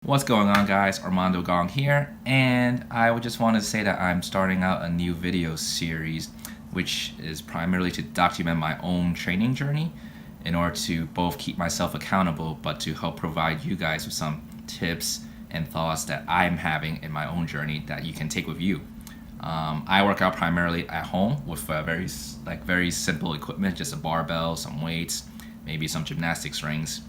What's going on, guys? Armando Gong here, and I would just want to say that I'm starting out a new video series which is primarily to document my own training journey in order to both keep myself accountable but to help provide you guys with some tips and thoughts that I'm having in my own journey that you can take with you. I work out primarily at home with very simple equipment, just a barbell, some weights, maybe some gymnastics rings.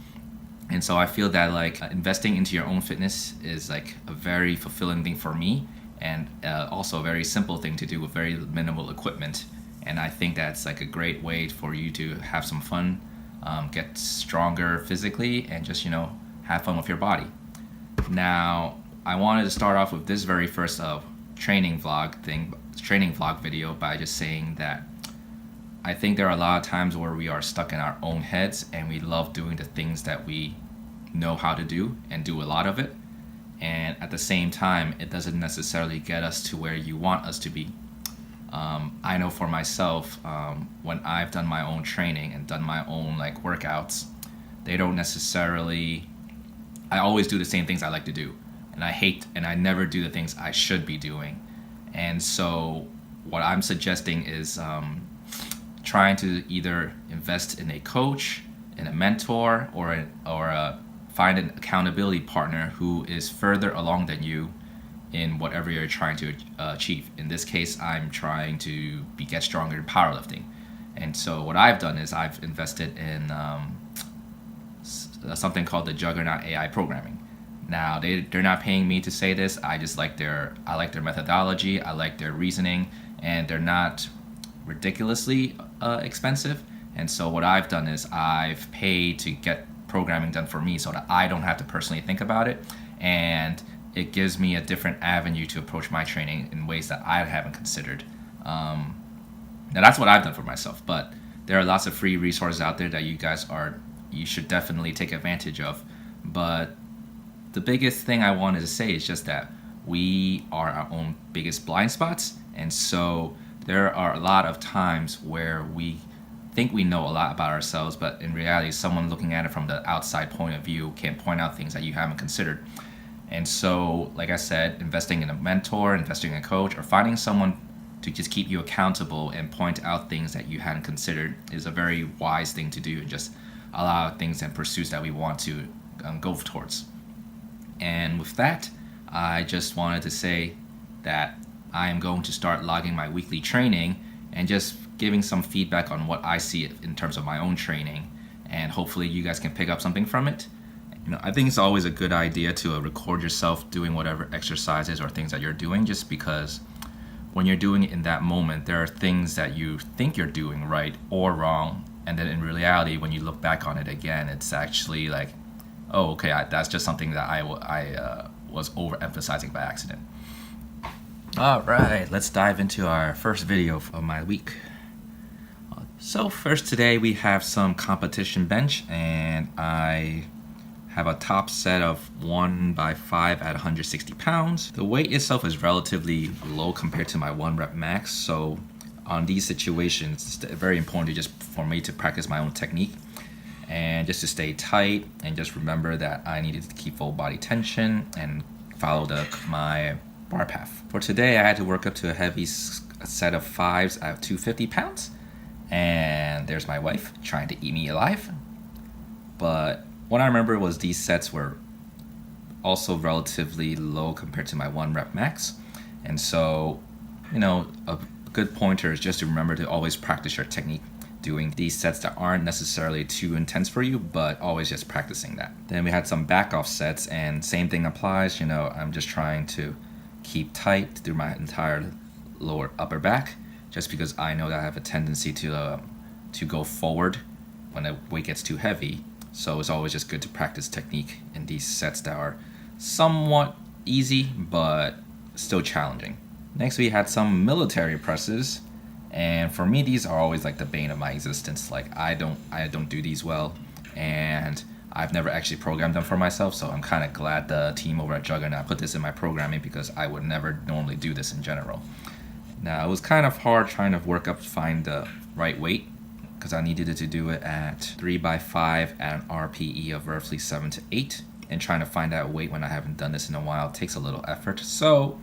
And so I feel that investing into your own fitness is like a very fulfilling thing for me, and also a very simple thing to do with very minimal equipment. And I think that's like a great way for you to have some fun, get stronger physically, and just have fun with your body. Now, I wanted to start off with this very first training vlog video by just saying that I think there are a lot of times where we are stuck in our own heads and we love doing the things that we know how to do and do a lot of it. And at the same time, it doesn't necessarily get us to where you want us to be. I know for myself, when I've done my own training and done my own workouts, they don't necessarily, I always do the same things I like to do. And I never do the things I should be doing. And so what I'm suggesting is trying to either invest in a coach, in a mentor, or find an accountability partner who is further along than you in whatever you're trying to achieve. In this case, I'm trying to get stronger in powerlifting. And so what I've done is I've invested in something called the Juggernaut AI programming. Now they're not paying me to say this. I like their methodology. I like their reasoning, and they're not ridiculously expensive. And so what I've done is I've paid to get programming done for me so that I don't have to personally think about it, and it gives me a different avenue to approach my training in ways that I haven't considered. Now that's what I've done for myself, but there are lots of free resources out there that you should definitely take advantage of. But the biggest thing I wanted to say is just that we are our own biggest blind spots, and so there are a lot of times where we think we know a lot about ourselves, but in reality, someone looking at it from the outside point of view can point out things that you haven't considered. And so, like I said, investing in a mentor, investing in a coach, or finding someone to just keep you accountable and point out things that you hadn't considered is a very wise thing to do, and just allow things and pursuits that we want to go towards. And with that, I just wanted to say that I am going to start logging my weekly training and just giving some feedback on what I see in terms of my own training, and hopefully you guys can pick up something from it. I think it's always a good idea to record yourself doing whatever exercises or things that you're doing, just because when you're doing it in that moment, there are things that you think you're doing right or wrong, and then in reality, when you look back on it again, it's actually like, oh, okay, that's just something that I was overemphasizing by accident. All right, let's dive into our first video of my week. So first today we have some competition bench, and I have a top set of 1x5 at 160 pounds. The weight itself is relatively low compared to my 1 rep max, so on these situations it's very important for me to practice my own technique and just to stay tight, and just remember that I needed to keep full body tension and follow my bar path. For today, I had to work up to a heavy set of 5s at 250 pounds. And there's my wife trying to eat me alive. But what I remember was these sets were also relatively low compared to my 1 rep max. And so, a good pointer is just to remember to always practice your technique doing these sets that aren't necessarily too intense for you, but always just practicing that. Then we had some back off sets, and same thing applies. I'm just trying to keep tight through my entire lower upper back, just because I know that I have a tendency to go forward when the weight gets too heavy. So it's always just good to practice technique in these sets that are somewhat easy but still challenging. Next we had some military presses, and for me these are always like the bane of my existence. I don't do these well, and I've never actually programmed them for myself, so I'm kind of glad the team over at Juggernaut put this in my programming, because I would never normally do this in general. Now, it was kind of hard trying to find the right weight, because I needed to do it at 3x5 at an RPE of roughly 7 to 8. and trying to find that weight when I haven't done this in a while takes a little effort. So,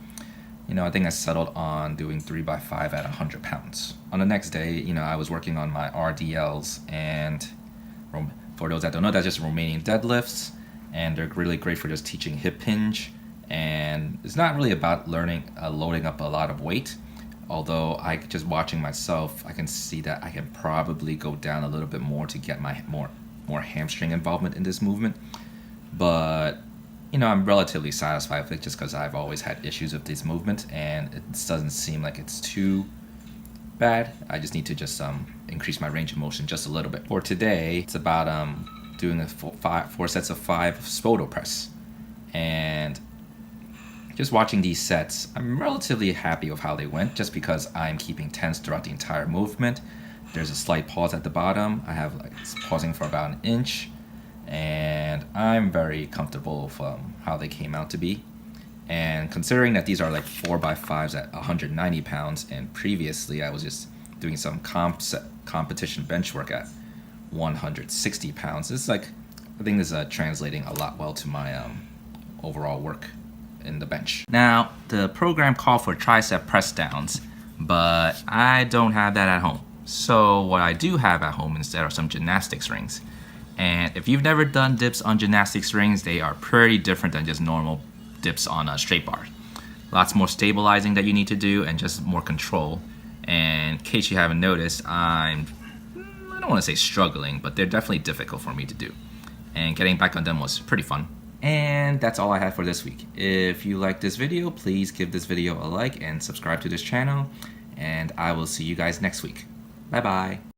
I think I settled on doing 3x5 at 100 pounds. On the next day, I was working on my RDLs, and for those that don't know, that's just Romanian deadlifts, and they're really great for just teaching hip hinge. And it's not really about learning loading up a lot of weight, although just watching myself, I can see that I can probably go down a little bit more to get my more hamstring involvement in this movement. But I'm relatively satisfied with it just because I've always had issues with this movement, and it doesn't seem like it's too bad. I just need to increase my range of motion just a little bit. For today, it's about doing four sets of 5 spoto press, and just watching these sets, I'm relatively happy with how they went just because I'm keeping tense throughout the entire movement. There's a slight pause at the bottom. I have it's pausing for about an inch, and I'm very comfortable with how they came out to be. And considering that these are like 4x5s at 190 pounds, and previously I was just doing some competition bench work at 160 pounds, it's I think this is translating a lot well to my overall work in the bench. Now, the program called for tricep press downs, but I don't have that at home. So what I do have at home instead are some gymnastics rings. And if you've never done dips on gymnastics rings, they are pretty different than just normal dips on a straight bar. Lots more stabilizing that you need to do and just more control. And in case you haven't noticed, I don't want to say struggling, but they're definitely difficult for me to do. And getting back on them was pretty fun. And that's all I have for this week. If you like this video, please give this video a like and subscribe to this channel. And I will see you guys next week. Bye bye.